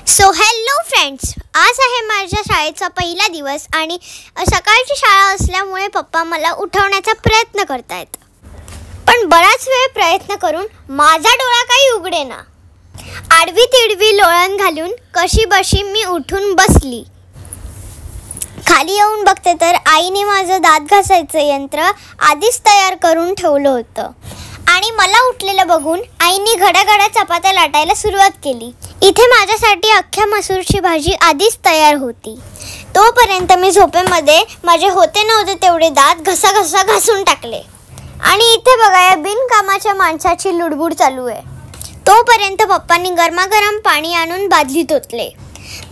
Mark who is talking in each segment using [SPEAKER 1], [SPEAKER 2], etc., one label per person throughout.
[SPEAKER 1] So hello friends, आज आहे माझ्या शाळेचा पहिला दिवस आणि सकाळची शाळा असल्यामुळे पप्पा मला उठवण्याचा प्रयत्न करतायत. पण बराच वेळ प्रयत्न करून माझा डोळा काही उघडेना. आडवी तिडवी लोळण घालून कशीबशी मी उठून बसली. खाली येऊन बघते तर आईने माझं दात घासायचं यंत्र आधीच तयार करून ठेवलं होतं आणि मला उठलेलं बघून आईने घडाघडा चपात्या लाटायला सुरुवात केली. इथे माझ्यासाठी अख्ख्या मसूरची भाजी आधीच तयार होती. तोपर्यंत मी झोपेमध्ये माझे होते नव्हते तेवढे दात घसा घासून टाकले आणि इथे बघा या बिनकामाच्या माणसाची लुडबुड चालू आहे. तोपर्यंत पप्पांनी गरमागरम पाणी आणून बादलीत ओतले.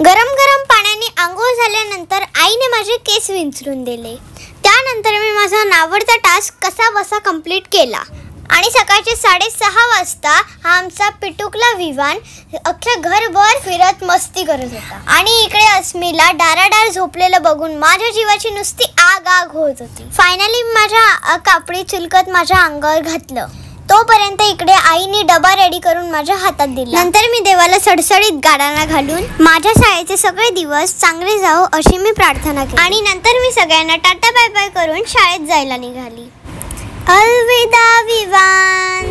[SPEAKER 1] गरम पाण्याने आंघोळ झाल्यानंतर आईने माझे केस विंचरून दिले. त्यानंतर मी माझा नावडता टास्क कसा बसा कंप्लीट केला आणि सकाळचे 6:30 वाजता हा आमचा पिटुकला विवान अख्ख्या घरभर फिरत मस्ती करत होता आणि इकडे अस्मीला डाराडार झोपलेलं बघून माझ्या जीवाची नुसती आग होत होती. फायनली माझ्या कापडी चिलकत माझ्या अंगावर घातलं. तोपर्यंत इकडे आईने डबा रेडी करून माझ्या हातात दिला. नंतर मी देवाला सडसडीत गाडाना घालून माझ्या शाळेचे सगळे दिवस चांगले जावो अशी मी प्रार्थना केली आणि नंतर मी सगळ्यांना टाटा बाय बाय करून शाळेत जायला निघाली. अलविदा विवान.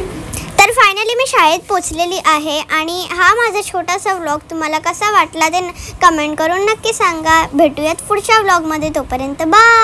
[SPEAKER 1] तर फायनली मी शाळेत पोचलेली आहे आणि हा माझा छोटासा व्लॉग तुम्हाला कसा वाटला ते कमेंट करून नक्की सांगा. भेटूयात पुढच्या व्लॉगमध्ये. तोपर्यंत बाय.